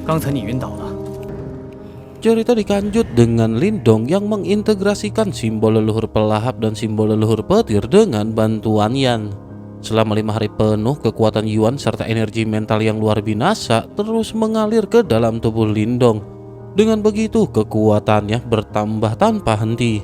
刚才你晕倒了。 Cerita dikanjut dengan Lindong yang mengintegrasikan simbol leluhur pelahap dan simbol leluhur petir dengan bantuan Yan. Selama 5 hari penuh, kekuatan Yuan serta energi mental yang luar binasa terus mengalir ke dalam tubuh Lindong. Dengan begitu, kekuatannya bertambah tanpa henti.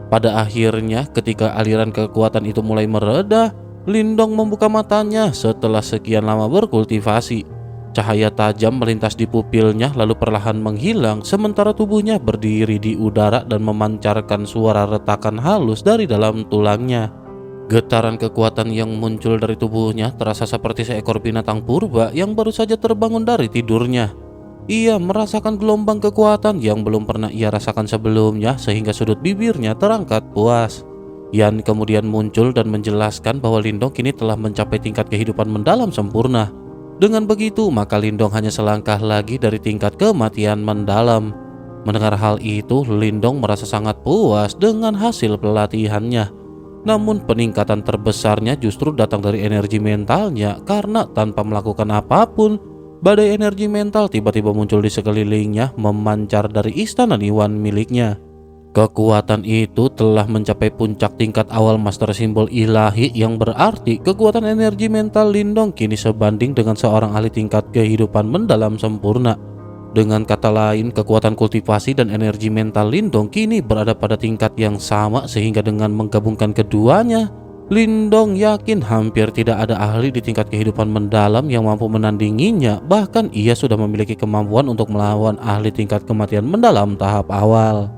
Pada akhirnya, ketika aliran kekuatan itu mulai mereda, Lindong membuka matanya setelah sekian lama berkultivasi. Cahaya tajam melintas di pupilnya lalu perlahan menghilang, sementara tubuhnya berdiri di udara dan memancarkan suara retakan halus dari dalam tulangnya. Getaran kekuatan yang muncul dari tubuhnya terasa seperti seekor binatang purba yang baru saja terbangun dari tidurnya. Ia merasakan gelombang kekuatan yang belum pernah ia rasakan sebelumnya sehingga sudut bibirnya terangkat puas. Yan kemudian muncul dan menjelaskan bahwa Lindong kini telah mencapai tingkat kehidupan mendalam sempurna. Dengan begitu, maka Lindong hanya selangkah lagi dari tingkat kematian mendalam. Mendengar hal itu, Lindong merasa sangat puas dengan hasil pelatihannya. Namun peningkatan terbesarnya justru datang dari energi mentalnya, karena tanpa melakukan apapun, badai energi mental tiba-tiba muncul di sekelilingnya, memancar dari istana Niwan miliknya. Kekuatan itu telah mencapai puncak tingkat awal master simbol ilahi, yang berarti kekuatan energi mental Lindong kini sebanding dengan seorang ahli tingkat kehidupan mendalam sempurna. Dengan kata lain, kekuatan kultivasi dan energi mental Lindong kini berada pada tingkat yang sama, sehingga dengan menggabungkan keduanya, Lindong yakin hampir tidak ada ahli di tingkat kehidupan mendalam yang mampu menandinginya. Bahkan ia sudah memiliki kemampuan untuk melawan ahli tingkat kematian mendalam tahap awal.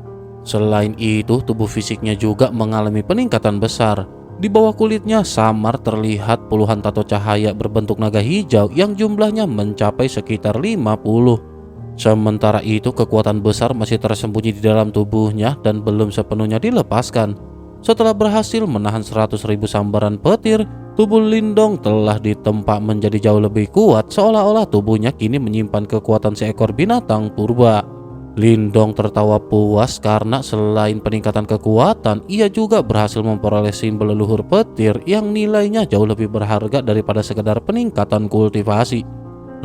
Selain itu, tubuh fisiknya juga mengalami peningkatan besar. Di bawah kulitnya samar terlihat puluhan tato cahaya berbentuk naga hijau yang jumlahnya mencapai sekitar 50. Sementara itu, kekuatan besar masih tersembunyi di dalam tubuhnya dan belum sepenuhnya dilepaskan. Setelah berhasil menahan 100.000 sambaran petir, tubuh Lindong telah ditempa menjadi jauh lebih kuat, seolah-olah tubuhnya kini menyimpan kekuatan seekor binatang purba. Lindong tertawa puas karena selain peningkatan kekuatan, ia juga berhasil memperoleh simbol leluhur petir yang nilainya jauh lebih berharga daripada sekedar peningkatan kultivasi.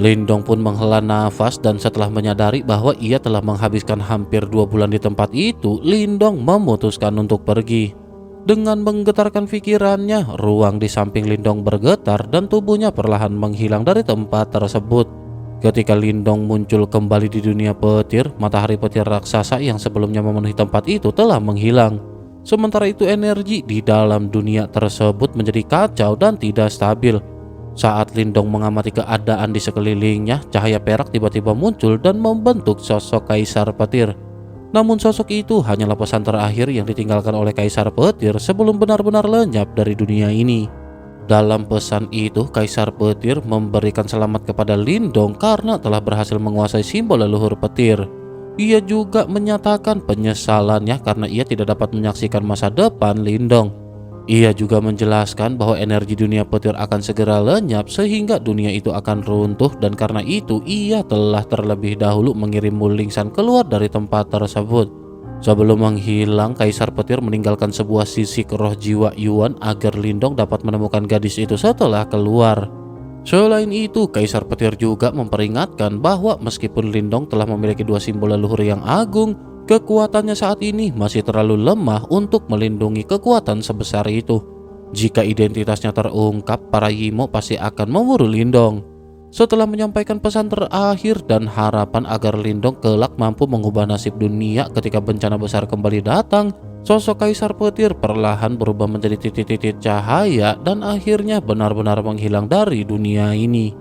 Lindong pun menghela nafas dan setelah menyadari bahwa ia telah menghabiskan hampir 2 bulan di tempat itu, Lindong memutuskan untuk pergi. Dengan menggetarkan pikirannya, ruang di samping Lindong bergetar dan tubuhnya perlahan menghilang dari tempat tersebut. Ketika Lindong muncul kembali di dunia petir, matahari petir raksasa yang sebelumnya memenuhi tempat itu telah menghilang. Sementara itu, energi di dalam dunia tersebut menjadi kacau dan tidak stabil. Saat Lindong mengamati keadaan di sekelilingnya, cahaya perak tiba-tiba muncul dan membentuk sosok Kaisar Petir. Namun sosok itu hanyalah pesan terakhir yang ditinggalkan oleh Kaisar Petir sebelum benar-benar lenyap dari dunia ini. Dalam pesan itu, Kaisar Petir memberikan selamat kepada Lindong karena telah berhasil menguasai simbol leluhur petir. Ia juga menyatakan penyesalannya karena ia tidak dapat menyaksikan masa depan Lindong. Ia juga menjelaskan bahwa energi dunia petir akan segera lenyap sehingga dunia itu akan runtuh, dan karena itu ia telah terlebih dahulu mengirim Mulingsan keluar dari tempat tersebut. Sebelum menghilang, Kaisar Petir meninggalkan sebuah sisik roh jiwa Yuan agar Lindong dapat menemukan gadis itu setelah keluar. Selain itu, Kaisar Petir juga memperingatkan bahwa meskipun Lindong telah memiliki 2 simbol leluhur yang agung, kekuatannya saat ini masih terlalu lemah untuk melindungi kekuatan sebesar itu. Jika identitasnya terungkap, para Yimo pasti akan memburu Lindong. Setelah menyampaikan pesan terakhir dan harapan agar Lindong kelak mampu mengubah nasib dunia ketika bencana besar kembali datang, sosok Kaisar Petir perlahan berubah menjadi titik-titik cahaya dan akhirnya benar-benar menghilang dari dunia ini.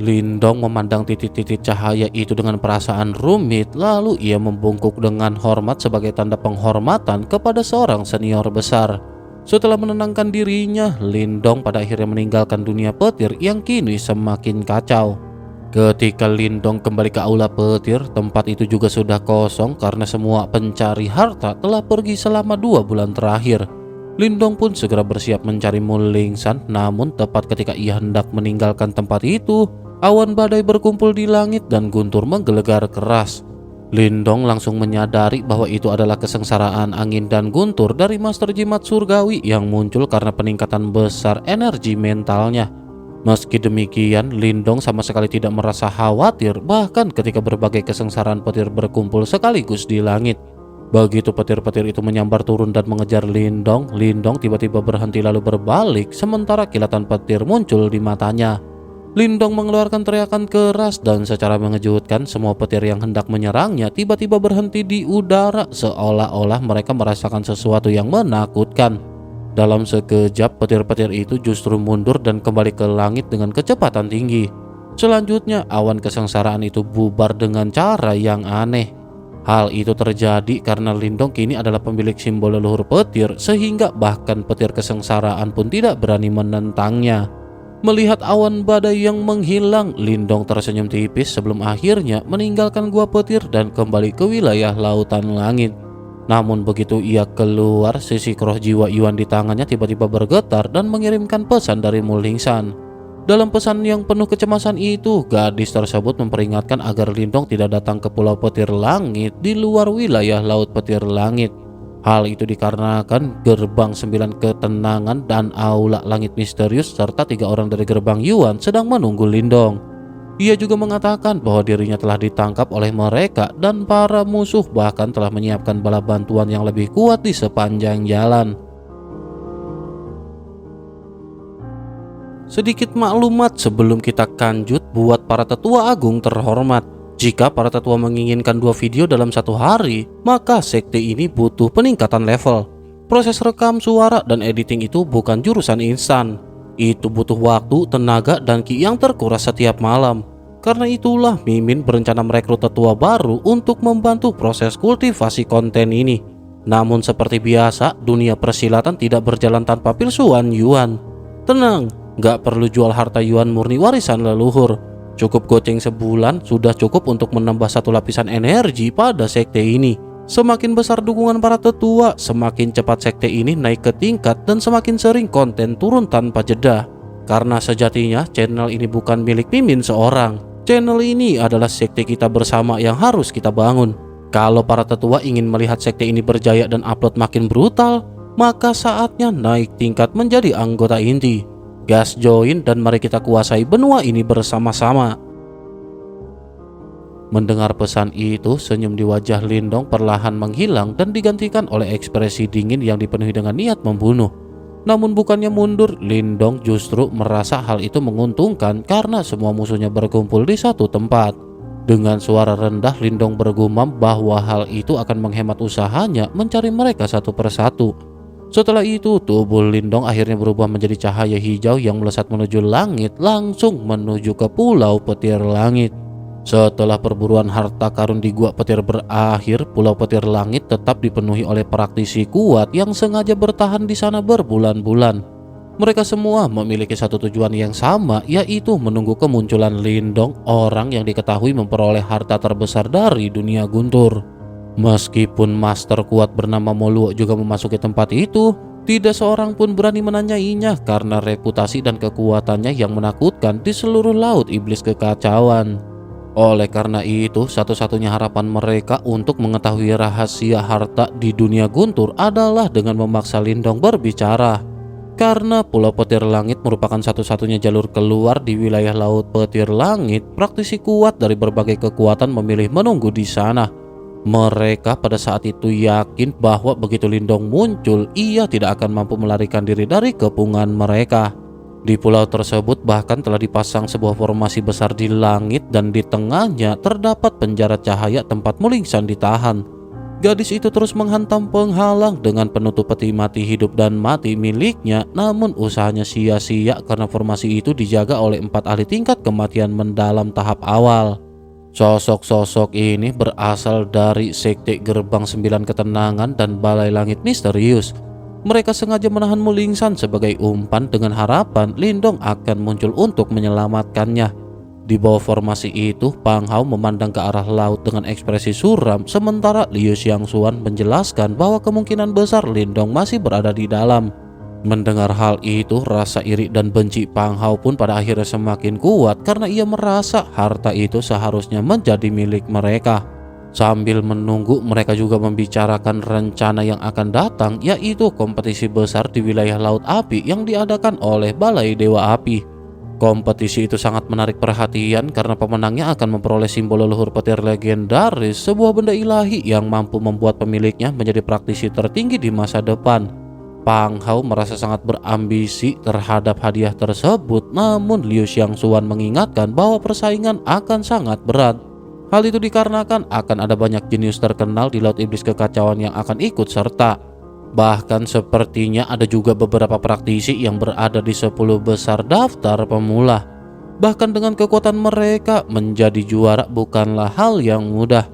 Lindong memandang titik-titik cahaya itu dengan perasaan rumit, lalu ia membungkuk dengan hormat sebagai tanda penghormatan kepada seorang senior besar. Setelah menenangkan dirinya, Lindong pada akhirnya meninggalkan dunia petir yang kini semakin kacau. Ketika Lindong kembali ke aula petir, tempat itu juga sudah kosong karena semua pencari harta telah pergi selama 2 bulan terakhir. Lindong pun segera bersiap mencari Mulingsan, namun tepat ketika ia hendak meninggalkan tempat itu, awan badai berkumpul di langit dan guntur menggelegar keras. Lindong langsung menyadari bahwa itu adalah kesengsaraan angin dan guntur dari Master Jimat Surgawi yang muncul karena peningkatan besar energi mentalnya. Meski demikian, Lindong sama sekali tidak merasa khawatir bahkan ketika berbagai kesengsaraan petir berkumpul sekaligus di langit. Begitu petir-petir itu menyambar turun dan mengejar Lindong, Lindong tiba-tiba berhenti lalu berbalik sementara kilatan petir muncul di matanya. Lindong mengeluarkan teriakan keras dan secara mengejutkan semua petir yang hendak menyerangnya tiba-tiba berhenti di udara seolah-olah mereka merasakan sesuatu yang menakutkan. Dalam sekejap petir-petir itu justru mundur dan kembali ke langit dengan kecepatan tinggi. Selanjutnya awan kesengsaraan itu bubar dengan cara yang aneh. Hal itu terjadi karena Lindong kini adalah pemilik simbol leluhur petir sehingga bahkan petir kesengsaraan pun tidak berani menentangnya. Melihat awan badai yang menghilang, Lindong tersenyum tipis sebelum akhirnya meninggalkan gua petir dan kembali ke wilayah lautan langit. Namun begitu ia keluar, sisi roh jiwa Yuan di tangannya tiba-tiba bergetar dan mengirimkan pesan dari Muling-san. Dalam pesan yang penuh kecemasan itu, gadis tersebut memperingatkan agar Lindong tidak datang ke Pulau Petir Langit di luar wilayah Laut Petir Langit. Hal itu dikarenakan gerbang 9 ketenangan dan aula langit misterius serta 3 orang dari gerbang Yuan sedang menunggu Lindong. Ia juga mengatakan bahwa dirinya telah ditangkap oleh mereka dan para musuh bahkan telah menyiapkan bala bantuan yang lebih kuat di sepanjang jalan. Sedikit maklumat sebelum kita lanjut buat para tetua agung terhormat. Jika para tetua menginginkan 2 video dalam 1 hari, maka sekte ini butuh peningkatan level. Proses rekam suara dan editing itu bukan jurusan instan. Itu butuh waktu, tenaga, dan ki yang terkuras setiap malam. Karena itulah Mimin berencana merekrut tetua baru untuk membantu proses kultivasi konten ini. Namun seperti biasa, dunia persilatan tidak berjalan tanpa pilsuan Yuan. Tenang, gak perlu jual harta Yuan murni warisan leluhur. Cukup goceng sebulan sudah cukup untuk menambah 1 lapisan energi pada sekte ini. Semakin besar dukungan para tetua, semakin cepat sekte ini naik ke tingkat dan semakin sering konten turun tanpa jeda. Karena sejatinya channel ini bukan milik Mimin seorang. Channel ini adalah sekte kita bersama yang harus kita bangun. Kalau para tetua ingin melihat sekte ini berjaya dan upload makin brutal, maka saatnya naik tingkat menjadi anggota inti. Gas join dan mari kita kuasai benua ini bersama-sama. Mendengar pesan itu, senyum di wajah Lindong perlahan menghilang dan digantikan oleh ekspresi dingin yang dipenuhi dengan niat membunuh. Namun bukannya mundur, Lindong justru merasa hal itu menguntungkan karena semua musuhnya berkumpul di satu tempat. Dengan suara rendah, Lindong bergumam bahwa hal itu akan menghemat usahanya mencari mereka satu persatu. Setelah itu, tubuh Lindong akhirnya berubah menjadi cahaya hijau yang melesat menuju langit, langsung menuju ke Pulau Petir Langit. Setelah perburuan harta karun di Gua Petir berakhir, Pulau Petir Langit tetap dipenuhi oleh praktisi kuat yang sengaja bertahan di sana berbulan-bulan. Mereka semua memiliki satu tujuan yang sama, yaitu menunggu kemunculan Lindong, orang yang diketahui memperoleh harta terbesar dari dunia guntur. Meskipun master kuat bernama Moluo juga memasuki tempat itu, tidak seorang pun berani menanyainya karena reputasi dan kekuatannya yang menakutkan di seluruh laut iblis kekacauan. Oleh karena itu, satu-satunya harapan mereka untuk mengetahui rahasia harta di dunia guntur adalah dengan memaksa Lindong berbicara. Karena Pulau Petir Langit merupakan satu-satunya jalur keluar di wilayah Laut Petir Langit, praktisi kuat dari berbagai kekuatan memilih menunggu di sana. Mereka pada saat itu yakin bahwa begitu Lindong muncul, ia tidak akan mampu melarikan diri dari kepungan mereka. Di pulau tersebut bahkan telah dipasang sebuah formasi besar di langit dan di tengahnya terdapat penjara cahaya tempat Muling-san ditahan. Gadis itu terus menghantam penghalang dengan penutup peti mati hidup dan mati miliknya, namun usahanya sia-sia karena formasi itu dijaga oleh 4 ahli tingkat kematian mendalam tahap awal. Sosok-sosok ini berasal dari sekte Gerbang 9 Ketenangan dan Balai Langit Misterius. Mereka sengaja menahan Muling-san sebagai umpan dengan harapan Lindong akan muncul untuk menyelamatkannya. Di bawah formasi itu, Pang Hao memandang ke arah laut dengan ekspresi suram, sementara Liu Xiangxuan menjelaskan bahwa kemungkinan besar Lindong masih berada di dalam. Mendengar hal itu, rasa iri dan benci Pang Hao pun pada akhirnya semakin kuat karena ia merasa harta itu seharusnya menjadi milik mereka. Sambil menunggu, mereka juga membicarakan rencana yang akan datang, yaitu kompetisi besar di wilayah Laut Api yang diadakan oleh Balai Dewa Api. Kompetisi itu sangat menarik perhatian karena pemenangnya akan memperoleh simbol leluhur petir legendaris, sebuah benda ilahi yang mampu membuat pemiliknya menjadi praktisi tertinggi di masa depan. Pang Hao merasa sangat berambisi terhadap hadiah tersebut, namun Liu Xiangxuan mengingatkan bahwa persaingan akan sangat berat. Hal itu dikarenakan akan ada banyak jenius terkenal di Laut Iblis Kekacauan yang akan ikut serta. Bahkan sepertinya ada juga beberapa praktisi yang berada di 10 besar daftar pemula. Bahkan dengan kekuatan mereka, menjadi juara bukanlah hal yang mudah.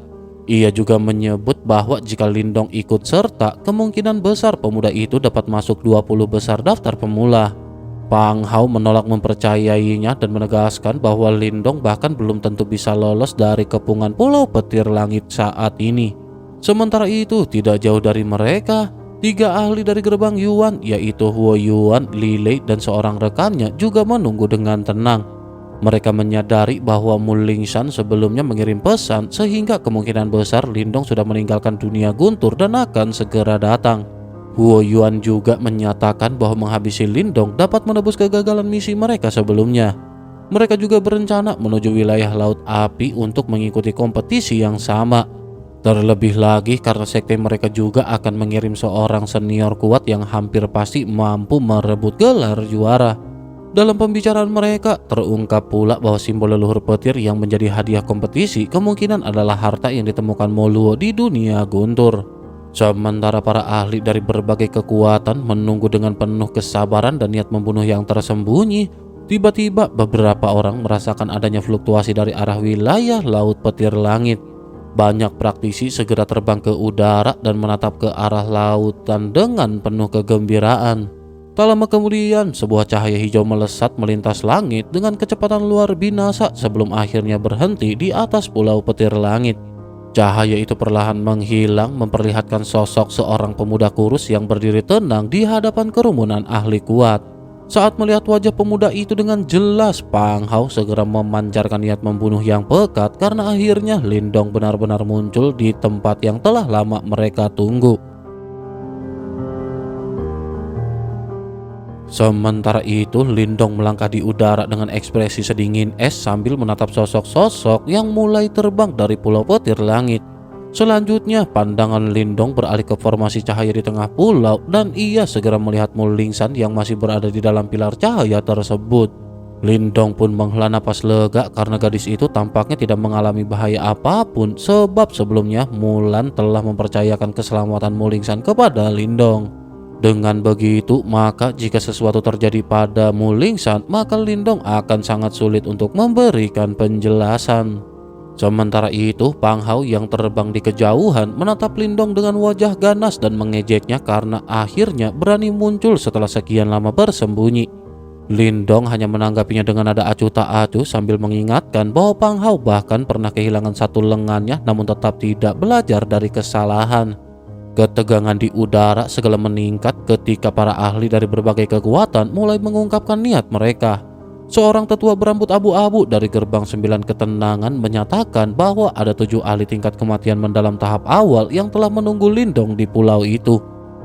Ia juga menyebut bahwa jika Lindong ikut serta, kemungkinan besar pemuda itu dapat masuk 20 besar daftar pemula. Pang Hao menolak mempercayainya dan menegaskan bahwa Lindong bahkan belum tentu bisa lolos dari kepungan Pulau Petir Langit saat ini. Sementara itu, tidak jauh dari mereka, 3 ahli dari gerbang Yuan, yaitu Huo Yuan, Li Lei, dan seorang rekannya juga menunggu dengan tenang. Mereka menyadari bahwa Mu Lingshan sebelumnya mengirim pesan, sehingga kemungkinan besar Lindong sudah meninggalkan dunia guntur dan akan segera datang. Huo Yuan juga menyatakan bahwa menghabisi Lindong dapat menebus kegagalan misi mereka sebelumnya. Mereka juga berencana menuju wilayah Laut Api untuk mengikuti kompetisi yang sama. Terlebih lagi karena sekte mereka juga akan mengirim seorang senior kuat yang hampir pasti mampu merebut gelar juara. Dalam pembicaraan mereka, terungkap pula bahwa simbol leluhur petir yang menjadi hadiah kompetisi kemungkinan adalah harta yang ditemukan Moluo di dunia guntur. Sementara para ahli dari berbagai kekuatan menunggu dengan penuh kesabaran dan niat membunuh yang tersembunyi, tiba-tiba beberapa orang merasakan adanya fluktuasi dari arah wilayah Laut Petir Langit. Banyak praktisi segera terbang ke udara dan menatap ke arah lautan dengan penuh kegembiraan. Tak lama kemudian, sebuah cahaya hijau melesat melintas langit dengan kecepatan luar binasa sebelum akhirnya berhenti di atas Pulau Petir Langit. Cahaya itu perlahan menghilang, memperlihatkan sosok seorang pemuda kurus yang berdiri tenang di hadapan kerumunan ahli kuat. Saat melihat wajah pemuda itu dengan jelas, Pang Hao segera memancarkan niat membunuh yang pekat karena akhirnya Lindong benar-benar muncul di tempat yang telah lama mereka tunggu. Sementara itu, Lindong melangkah di udara dengan ekspresi sedingin es sambil menatap sosok-sosok yang mulai terbang dari Pulau Petir Langit. Selanjutnya, pandangan Lindong beralih ke formasi cahaya di tengah pulau dan ia segera melihat Mu Lingshan yang masih berada di dalam pilar cahaya tersebut. Lindong pun menghela napas lega karena gadis itu tampaknya tidak mengalami bahaya apapun sebab sebelumnya Mulan telah mempercayakan keselamatan Mu Lingshan kepada Lindong. Dengan begitu, maka jika sesuatu terjadi pada Mu Lingshan, maka Lindong akan sangat sulit untuk memberikan penjelasan. Sementara itu, Pang Hao yang terbang di kejauhan menatap Lindong dengan wajah ganas dan mengejeknya karena akhirnya berani muncul setelah sekian lama bersembunyi. Lindong hanya menanggapinya dengan nada acuh tak acuh sambil mengingatkan bahwa Pang Hao bahkan pernah kehilangan satu lengannya namun tetap tidak belajar dari kesalahan. Ketegangan di udara segala meningkat ketika para ahli dari berbagai kekuatan mulai mengungkapkan niat mereka. Seorang tetua berambut abu-abu dari gerbang 9 ketenangan menyatakan bahwa ada 7 ahli tingkat kematian mendalam tahap awal yang telah menunggu Lindong di pulau itu.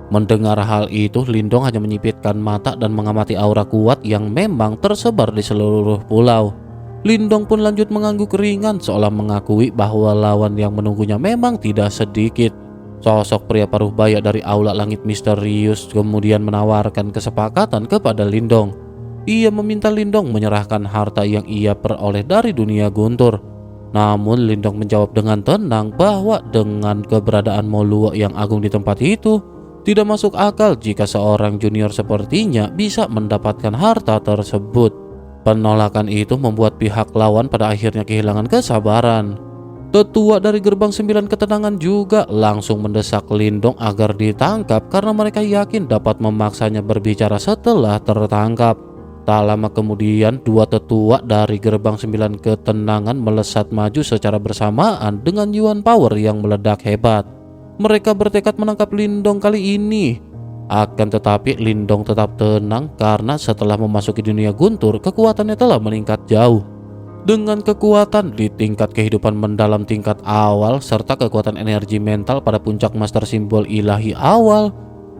Mendengar hal itu, Lindong hanya menyipitkan mata dan mengamati aura kuat yang memang tersebar di seluruh pulau. Lindong pun lanjut mengangguk ringan seolah mengakui bahwa lawan yang menunggunya memang tidak sedikit. Sosok pria paruh baya dari aula langit misterius kemudian menawarkan kesepakatan kepada Lindong. Ia meminta Lindong menyerahkan harta yang ia peroleh dari dunia guntur. Namun Lindong menjawab dengan tenang bahwa dengan keberadaan Moluo yang agung di tempat itu, tidak masuk akal jika seorang junior sepertinya bisa mendapatkan harta tersebut. Penolakan itu membuat pihak lawan pada akhirnya kehilangan kesabaran. Tetua dari gerbang 9 ketenangan juga langsung mendesak Lindong agar ditangkap karena mereka yakin dapat memaksanya berbicara setelah tertangkap. Tak lama kemudian, 2 tetua dari gerbang 9 ketenangan melesat maju secara bersamaan dengan Yuan Power yang meledak hebat. Mereka bertekad menangkap Lindong kali ini. Akan tetapi Lindong tetap tenang karena setelah memasuki dunia guntur, kekuatannya telah meningkat jauh. Dengan kekuatan di tingkat kehidupan mendalam tingkat awal serta kekuatan energi mental pada puncak master simbol ilahi awal,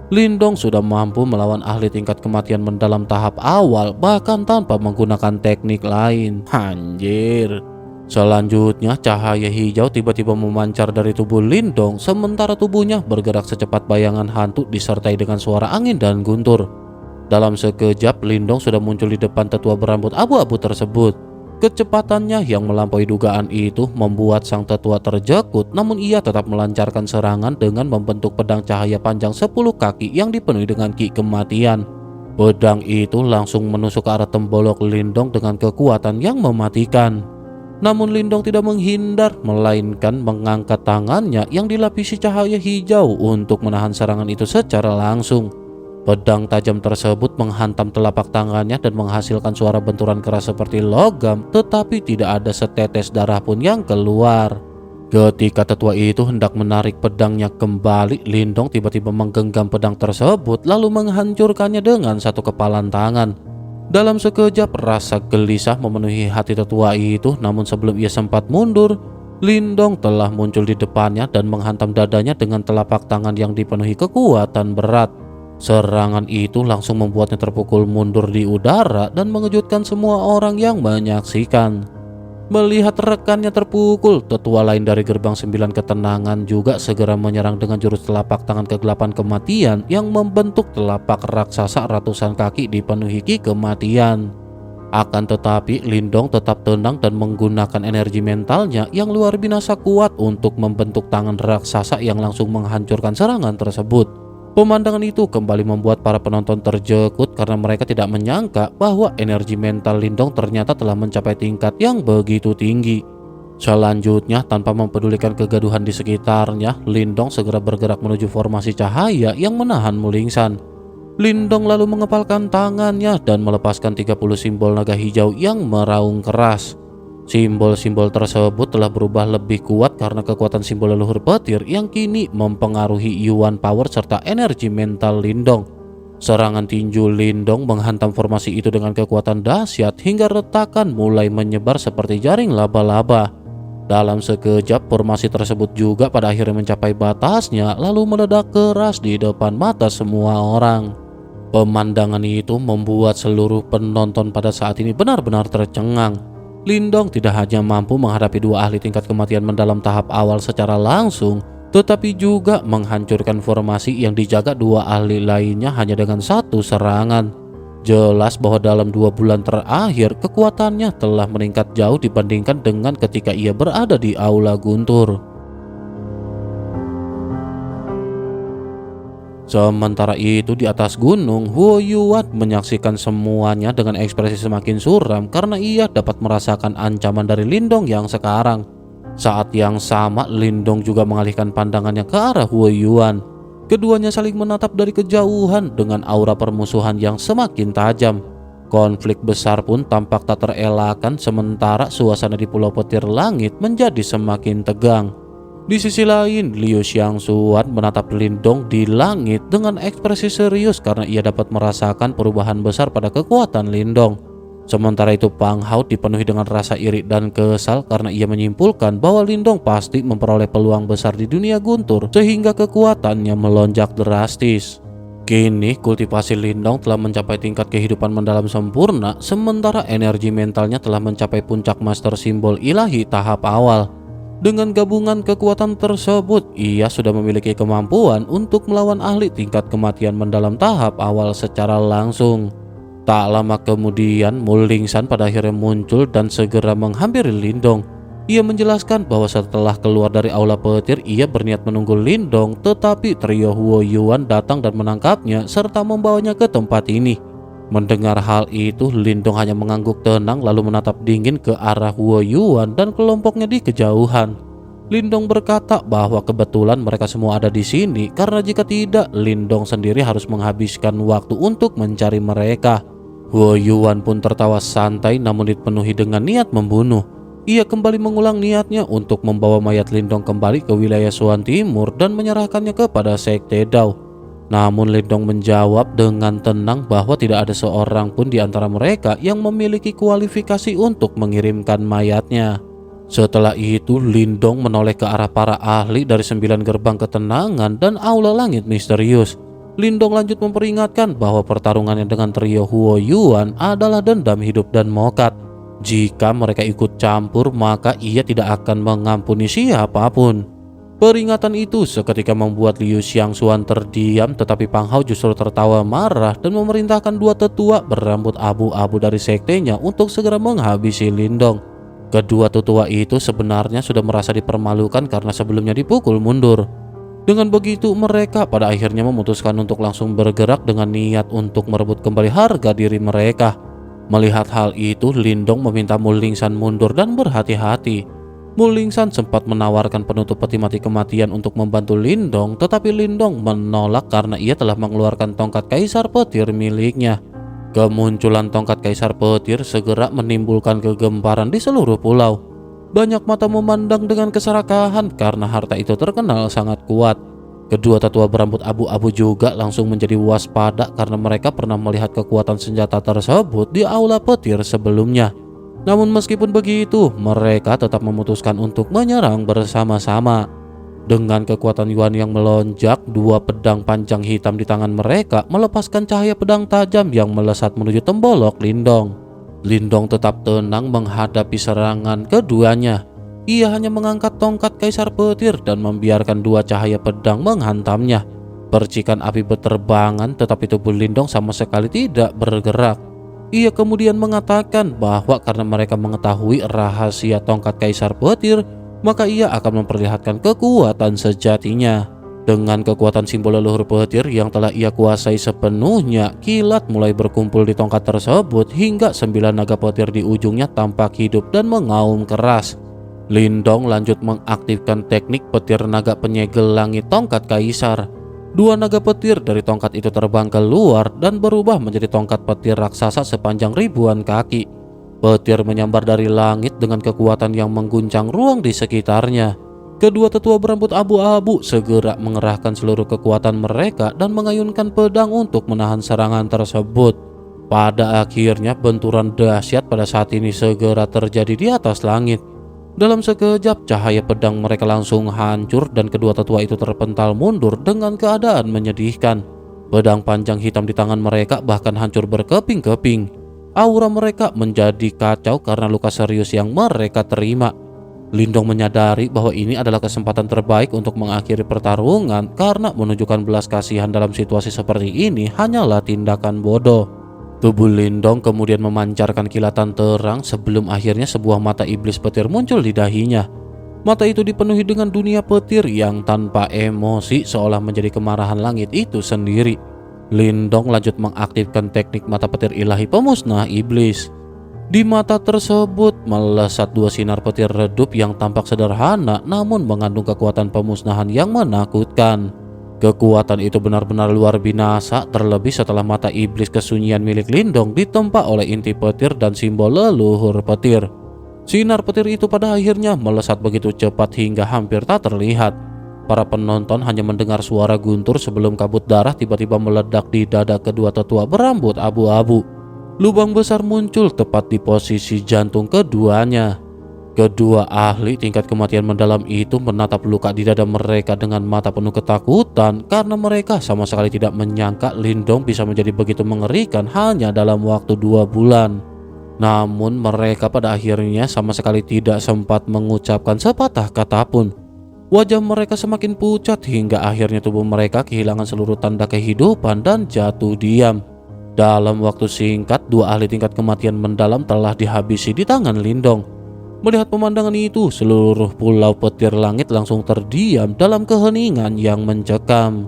Lindong sudah mampu melawan ahli tingkat kematian mendalam tahap awal bahkan tanpa menggunakan teknik lain. Anjir. Selanjutnya cahaya hijau tiba-tiba memancar dari tubuh Lindong sementara tubuhnya bergerak secepat bayangan hantu disertai dengan suara angin dan guntur. Dalam sekejap Lindong sudah muncul di depan tetua berambut abu-abu tersebut. Kecepatannya yang melampaui dugaan itu membuat sang tetua terjekut, namun ia tetap melancarkan serangan dengan membentuk pedang cahaya panjang 10 kaki yang dipenuhi dengan ki kematian. Pedang itu langsung menusuk ke arah tembolok Lindong dengan kekuatan yang mematikan. Namun Lindong tidak menghindar, melainkan mengangkat tangannya yang dilapisi cahaya hijau untuk menahan serangan itu secara langsung. Pedang tajam tersebut menghantam telapak tangannya dan menghasilkan suara benturan keras seperti logam, tetapi tidak ada setetes darah pun yang keluar. Ketika tetua itu hendak menarik pedangnya kembali, Lindong tiba-tiba menggenggam pedang tersebut lalu menghancurkannya dengan satu kepalan tangan. Dalam sekejap rasa gelisah memenuhi hati tetua itu, namun sebelum ia sempat mundur, Lindong telah muncul di depannya dan menghantam dadanya dengan telapak tangan yang dipenuhi kekuatan berat. Serangan itu langsung membuatnya terpukul mundur di udara dan mengejutkan semua orang yang menyaksikan. Melihat rekannya terpukul, tetua lain dari gerbang 9 ketenangan juga segera menyerang dengan jurus telapak tangan kegelapan kematian yang membentuk telapak raksasa ratusan kaki dipenuhi ki kematian. Akan tetapi Lindong tetap tenang dan menggunakan energi mentalnya yang luar biasa kuat untuk membentuk tangan raksasa yang langsung menghancurkan serangan tersebut. Pemandangan itu kembali membuat para penonton terjekut karena mereka tidak menyangka bahwa energi mental Lindong ternyata telah mencapai tingkat yang begitu tinggi. Selanjutnya, tanpa mempedulikan kegaduhan di sekitarnya, Lindong segera bergerak menuju formasi cahaya yang menahan Mulingsan. Lindong lalu mengepalkan tangannya dan melepaskan 30 simbol naga hijau yang meraung keras. Simbol-simbol tersebut telah berubah lebih kuat karena kekuatan simbol leluhur petir yang kini mempengaruhi Yuan Power serta energi mental Lindong. Serangan tinju Lindong menghantam formasi itu dengan kekuatan dahsyat hingga retakan mulai menyebar seperti jaring laba-laba. Dalam sekejap formasi tersebut juga pada akhirnya mencapai batasnya lalu meledak keras di depan mata semua orang. Pemandangan itu membuat seluruh penonton pada saat ini benar-benar tercengang. Lindong tidak hanya mampu menghadapi dua ahli tingkat kematian mendalam tahap awal secara langsung, tetapi juga menghancurkan formasi yang dijaga dua ahli lainnya hanya dengan satu serangan. Jelas bahwa dalam 2 bulan terakhir kekuatannya telah meningkat jauh dibandingkan dengan ketika ia berada di Aula Guntur. Sementara itu di atas gunung, Huo Yuan menyaksikan semuanya dengan ekspresi semakin suram karena ia dapat merasakan ancaman dari Lindong yang sekarang. Saat yang sama, Lindong juga mengalihkan pandangannya ke arah Huo Yuan. Keduanya saling menatap dari kejauhan dengan aura permusuhan yang semakin tajam. Konflik besar pun tampak tak terelakkan sementara suasana di Pulau Petir Langit menjadi semakin tegang. Di sisi lain, Liu Xiangxuan menatap Lindong di langit dengan ekspresi serius karena ia dapat merasakan perubahan besar pada kekuatan Lindong. Sementara itu Pang Hao dipenuhi dengan rasa iri dan kesal karena ia menyimpulkan bahwa Lindong pasti memperoleh peluang besar di dunia guntur sehingga kekuatannya melonjak drastis. Kini kultivasi Lindong telah mencapai tingkat kehidupan mendalam sempurna sementara energi mentalnya telah mencapai puncak master simbol ilahi tahap awal. Dengan gabungan kekuatan tersebut, ia sudah memiliki kemampuan untuk melawan ahli tingkat kematian mendalam tahap awal secara langsung. Tak lama kemudian, Mulingsan pada akhirnya muncul dan segera menghampiri Lindong. Ia menjelaskan bahwa setelah keluar dari Aula Petir, ia berniat menunggu Lindong, tetapi trio Huo Yuan datang dan menangkapnya serta membawanya ke tempat ini. Mendengar hal itu, Lindong hanya mengangguk tenang lalu menatap dingin ke arah Huo Yuan dan kelompoknya di kejauhan. Lindong berkata bahwa kebetulan mereka semua ada di sini karena jika tidak, Lindong sendiri harus menghabiskan waktu untuk mencari mereka. Huo Yuan pun tertawa santai namun dipenuhi dengan niat membunuh. Ia kembali mengulang niatnya untuk membawa mayat Lindong kembali ke wilayah Suan Timur dan menyerahkannya kepada Sekte Dao. Namun Lindong menjawab dengan tenang bahwa tidak ada seorang pun di antara mereka yang memiliki kualifikasi untuk mengirimkan mayatnya. Setelah itu Lindong menoleh ke arah para ahli dari 9 gerbang ketenangan dan aula langit misterius. Lindong lanjut memperingatkan bahwa pertarungannya dengan trio Huo Yuan adalah dendam hidup dan mokat. Jika mereka ikut campur, maka ia tidak akan mengampuni siapapun. Peringatan itu seketika membuat Liu Xiangxuan terdiam, tetapi Pang Hao justru tertawa marah dan memerintahkan dua tetua berambut abu-abu dari sektenya untuk segera menghabisi Lindong. Kedua tetua itu sebenarnya sudah merasa dipermalukan karena sebelumnya dipukul mundur. Dengan begitu, mereka pada akhirnya memutuskan untuk langsung bergerak dengan niat untuk merebut kembali harga diri mereka. Melihat hal itu, Lindong meminta Mulingsan mundur dan berhati-hati. Mulingsan sempat menawarkan penutup peti mati kematian untuk membantu Lindong, tetapi Lindong menolak karena ia telah mengeluarkan tongkat Kaisar Petir miliknya. Kemunculan tongkat Kaisar Petir segera menimbulkan kegemparan di seluruh pulau. Banyak mata memandang dengan keserakahan karena harta itu terkenal sangat kuat. Kedua tetua berambut abu-abu juga langsung menjadi waspada karena mereka pernah melihat kekuatan senjata tersebut di aula petir sebelumnya. Namun meskipun begitu, mereka tetap memutuskan untuk menyerang bersama-sama. Dengan kekuatan Yuan yang melonjak, dua pedang panjang hitam di tangan mereka melepaskan cahaya pedang tajam yang melesat menuju tembolok Lindong. Lindong tetap tenang menghadapi serangan keduanya. Ia hanya mengangkat tongkat Kaisar Petir dan membiarkan dua cahaya pedang menghantamnya. Percikan api berterbangan, tetapi tubuh Lindong sama sekali tidak bergerak. Ia kemudian mengatakan bahwa karena mereka mengetahui rahasia tongkat Kaisar Petir, maka ia akan memperlihatkan kekuatan sejatinya. Dengan kekuatan simbol leluhur petir yang telah ia kuasai sepenuhnya, kilat mulai berkumpul di tongkat tersebut hingga 9 naga petir di ujungnya tampak hidup dan mengaum keras. Lindong lanjut mengaktifkan teknik petir naga penyegel langit tongkat Kaisar. Dua naga petir dari tongkat itu terbang keluar dan berubah menjadi tongkat petir raksasa sepanjang ribuan kaki. Petir menyambar dari langit dengan kekuatan yang mengguncang ruang di sekitarnya. Kedua tetua berambut abu-abu segera mengerahkan seluruh kekuatan mereka dan mengayunkan pedang untuk menahan serangan tersebut. Pada akhirnya benturan dahsyat pada saat ini segera terjadi di atas langit. Dalam sekejap, cahaya pedang mereka langsung hancur dan kedua tetua itu terpental mundur dengan keadaan menyedihkan. Pedang panjang hitam di tangan mereka bahkan hancur berkeping-keping. Aura mereka menjadi kacau karena luka serius yang mereka terima. Lindong menyadari bahwa ini adalah kesempatan terbaik untuk mengakhiri pertarungan karena menunjukkan belas kasihan dalam situasi seperti ini hanyalah tindakan bodoh. Tubuh Lindong kemudian memancarkan kilatan terang sebelum akhirnya sebuah mata iblis petir muncul di dahinya. Mata itu dipenuhi dengan dunia petir yang tanpa emosi seolah menjadi kemarahan langit itu sendiri. Lindong lanjut mengaktifkan teknik mata petir ilahi pemusnah iblis. Di mata tersebut melesat dua sinar petir redup yang tampak sederhana namun mengandung kekuatan pemusnahan yang menakutkan. Kekuatan itu benar-benar luar binasa, terlebih setelah mata iblis kesunyian milik Lindong ditempa oleh inti petir dan simbol leluhur petir. Sinar petir itu pada akhirnya melesat begitu cepat hingga hampir tak terlihat. Para penonton hanya mendengar suara guntur sebelum kabut darah tiba-tiba meledak di dada kedua tetua berambut abu-abu. Lubang besar muncul tepat di posisi jantung keduanya. Kedua ahli tingkat kematian mendalam itu menatap luka di dada mereka dengan mata penuh ketakutan karena mereka sama sekali tidak menyangka Lindong bisa menjadi begitu mengerikan hanya dalam waktu 2 bulan. Namun mereka pada akhirnya sama sekali tidak sempat mengucapkan sepatah kata pun. Wajah mereka semakin pucat hingga akhirnya tubuh mereka kehilangan seluruh tanda kehidupan dan jatuh diam. Dalam waktu singkat, dua ahli tingkat kematian mendalam telah dihabisi di tangan Lindong. Melihat pemandangan itu, seluruh pulau petir langit langsung terdiam dalam keheningan yang mencekam.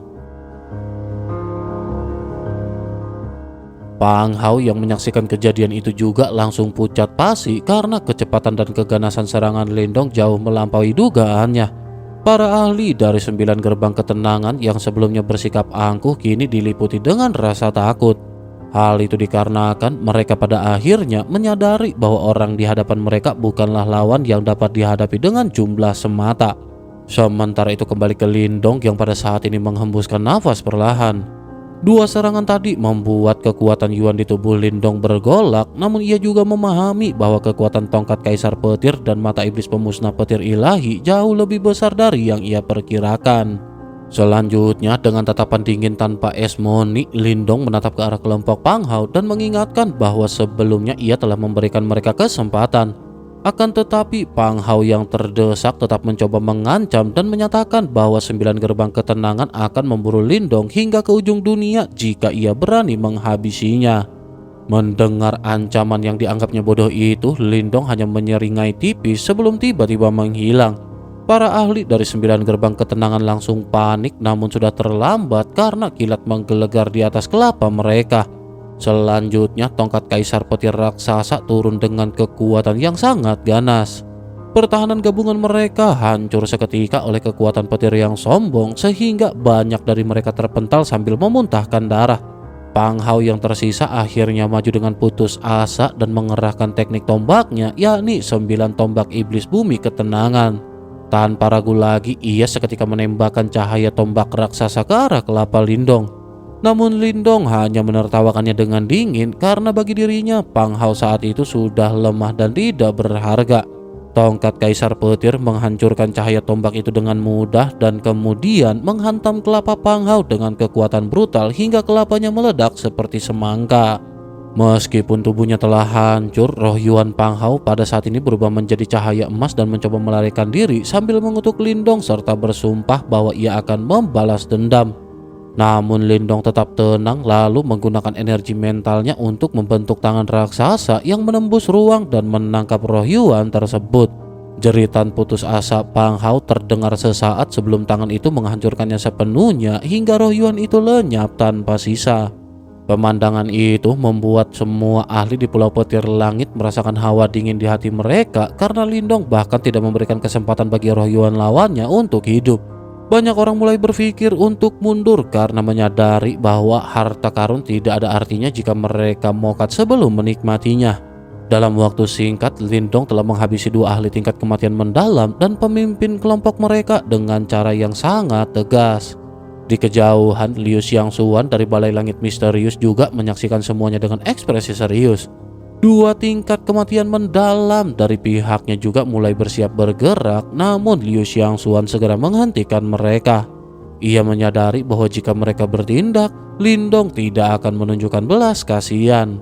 Pang Hao yang menyaksikan kejadian itu juga langsung pucat pasi karena kecepatan dan keganasan serangan Lindong jauh melampaui dugaannya. Para ahli dari 9 gerbang ketenangan yang sebelumnya bersikap angkuh kini diliputi dengan rasa takut. Hal itu dikarenakan mereka pada akhirnya menyadari bahwa orang di hadapan mereka bukanlah lawan yang dapat dihadapi dengan jumlah semata. Sementara itu kembali ke Lindong yang pada saat ini menghembuskan nafas perlahan. Dua serangan tadi membuat kekuatan Yuan di tubuh Lindong bergolak, namun ia juga memahami bahwa kekuatan tongkat Kaisar Petir dan mata iblis pemusnah petir ilahi jauh lebih besar dari yang ia perkirakan. Selanjutnya, dengan tatapan dingin tanpa esmoni, Lindong menatap ke arah kelompok Pang Hao dan mengingatkan bahwa sebelumnya ia telah memberikan mereka kesempatan. Akan tetapi, Pang Hao yang terdesak tetap mencoba mengancam dan menyatakan bahwa 9 gerbang ketenangan akan memburu Lindong hingga ke ujung dunia jika ia berani menghabisinya. Mendengar ancaman yang dianggapnya bodoh itu, Lindong hanya menyeringai tipis sebelum tiba-tiba menghilang. Para ahli dari 9 gerbang ketenangan langsung panik, namun sudah terlambat karena kilat menggelegar di atas kelapa mereka. Selanjutnya, tongkat Kaisar Petir Raksasa turun dengan kekuatan yang sangat ganas. Pertahanan gabungan mereka hancur seketika oleh kekuatan petir yang sombong sehingga banyak dari mereka terpental sambil memuntahkan darah. Pang Hao yang tersisa akhirnya maju dengan putus asa dan mengerahkan teknik tombaknya, yakni 9 tombak iblis bumi ketenangan. Tanpa ragu lagi, ia seketika menembakkan cahaya tombak raksasa ke arah kelapa Lindong. Namun Lindong hanya menertawakannya dengan dingin karena bagi dirinya Pang Hao saat itu sudah lemah dan tidak berharga. Tongkat Kaisar Petir menghancurkan cahaya tombak itu dengan mudah dan kemudian menghantam kelapa Pang Hao dengan kekuatan brutal hingga kelapanya meledak seperti semangka. Meskipun tubuhnya telah hancur, roh Yuan Pang Hao pada saat ini berubah menjadi cahaya emas dan mencoba melarikan diri sambil mengutuk Lindong serta bersumpah bahwa ia akan membalas dendam. Namun Lindong tetap tenang lalu menggunakan energi mentalnya untuk membentuk tangan raksasa yang menembus ruang dan menangkap roh Yuan tersebut. Jeritan putus asa Pang Hao terdengar sesaat sebelum tangan itu menghancurkannya sepenuhnya hingga roh Yuan itu lenyap tanpa sisa. Pemandangan itu membuat semua ahli di Pulau Petir Langit merasakan hawa dingin di hati mereka karena Lindong bahkan tidak memberikan kesempatan bagi roh Yuan lawannya untuk hidup. Banyak orang mulai berpikir untuk mundur karena menyadari bahwa harta karun tidak ada artinya jika mereka mokat sebelum menikmatinya. Dalam waktu singkat, Lindong telah menghabisi 2 ahli tingkat kematian mendalam dan pemimpin kelompok mereka dengan cara yang sangat tegas. Di kejauhan, Liu Xiangxuan dari Balai Langit Misterius juga menyaksikan semuanya dengan ekspresi serius. 2 tingkat kematian mendalam dari pihaknya juga mulai bersiap bergerak, namun Liu Xiangxuan segera menghentikan mereka. Ia menyadari bahwa jika mereka bertindak, Lindong tidak akan menunjukkan belas kasihan.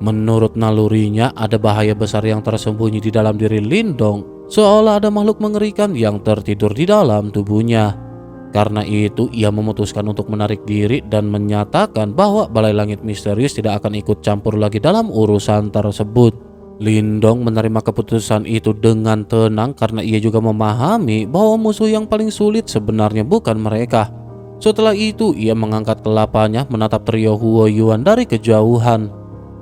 Menurut nalurinya, ada bahaya besar yang tersembunyi di dalam diri Lindong, seolah ada makhluk mengerikan yang tertidur di dalam tubuhnya. Karena itu, ia memutuskan untuk menarik diri dan menyatakan bahwa Balai Langit Misterius tidak akan ikut campur lagi dalam urusan tersebut. Lindong menerima keputusan itu dengan tenang karena ia juga memahami bahwa musuh yang paling sulit sebenarnya bukan mereka. Setelah itu, ia mengangkat kelapanya menatap trio Huo Yuan dari kejauhan.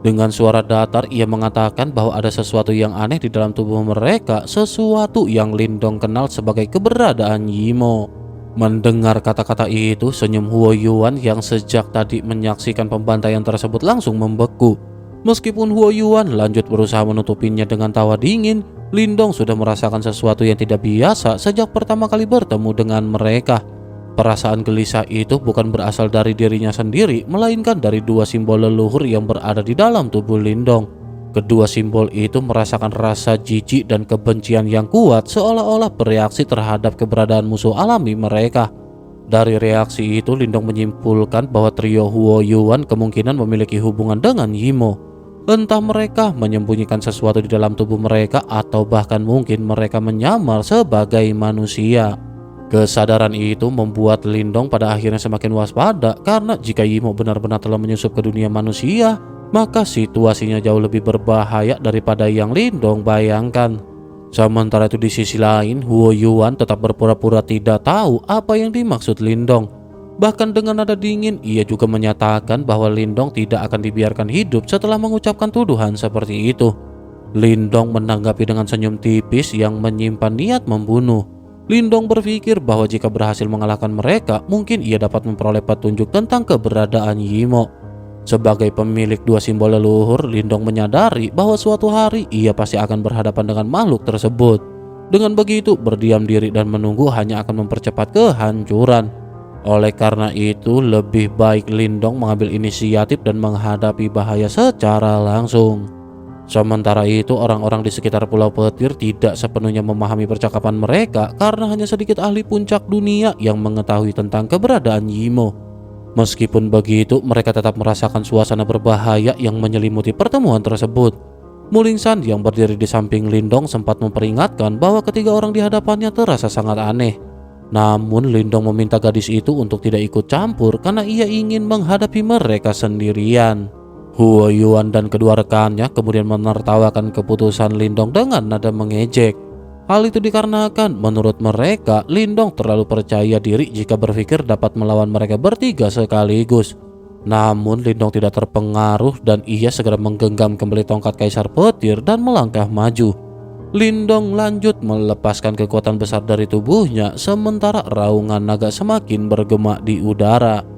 Dengan suara datar, ia mengatakan bahwa ada sesuatu yang aneh di dalam tubuh mereka, sesuatu yang Lindong kenal sebagai keberadaan Yimo. Mendengar kata-kata itu, senyum Huo Yuan yang sejak tadi menyaksikan pembantaian tersebut langsung membeku. Meskipun Huo Yuan lanjut berusaha menutupinya dengan tawa dingin, Lindong sudah merasakan sesuatu yang tidak biasa sejak pertama kali bertemu dengan mereka. Perasaan gelisah itu bukan berasal dari dirinya sendiri, melainkan dari 2 simbol leluhur yang berada di dalam tubuh Lindong. Kedua simbol itu merasakan rasa jijik dan kebencian yang kuat seolah-olah bereaksi terhadap keberadaan musuh alami mereka. Dari reaksi itu, Lindong menyimpulkan bahwa trio Huo Yuan kemungkinan memiliki hubungan dengan Yimo. Entah mereka menyembunyikan sesuatu di dalam tubuh mereka atau bahkan mungkin mereka menyamar sebagai manusia. Kesadaran itu membuat Lindong pada akhirnya semakin waspada karena jika Yimo benar-benar telah menyusup ke dunia manusia, maka situasinya jauh lebih berbahaya daripada yang Lindong bayangkan. Sementara itu di sisi lain, Huo Yuan tetap berpura-pura tidak tahu apa yang dimaksud Lindong. Bahkan dengan nada dingin, ia juga menyatakan bahwa Lindong tidak akan dibiarkan hidup setelah mengucapkan tuduhan seperti itu. Lindong menanggapi dengan senyum tipis yang menyimpan niat membunuh. Lindong berpikir bahwa jika berhasil mengalahkan mereka, mungkin ia dapat memperoleh petunjuk tentang keberadaan Yimo. Sebagai pemilik 2 simbol leluhur, Lindong menyadari bahwa suatu hari ia pasti akan berhadapan dengan makhluk tersebut. Dengan begitu, berdiam diri dan menunggu hanya akan mempercepat kehancuran. Oleh karena itu, lebih baik Lindong mengambil inisiatif dan menghadapi bahaya secara langsung. Sementara itu, orang-orang di sekitar Pulau Petir tidak sepenuhnya memahami percakapan mereka karena hanya sedikit ahli puncak dunia yang mengetahui tentang keberadaan Yimo. Meskipun begitu, mereka tetap merasakan suasana berbahaya yang menyelimuti pertemuan tersebut. Mulingsan yang berdiri di samping Lindong sempat memperingatkan bahwa ketiga orang di hadapannya terasa sangat aneh. Namun Lindong meminta gadis itu untuk tidak ikut campur karena ia ingin menghadapi mereka sendirian. Huo Yuan dan kedua rekannya kemudian menertawakan keputusan Lindong dengan nada mengejek. Hal itu dikarenakan menurut mereka Lindong terlalu percaya diri jika berpikir dapat melawan mereka bertiga sekaligus. Namun Lindong tidak terpengaruh dan ia segera menggenggam kembali tongkat Kaisar Petir dan melangkah maju. Lindong lanjut melepaskan kekuatan besar dari tubuhnya sementara raungan naga semakin bergema di udara.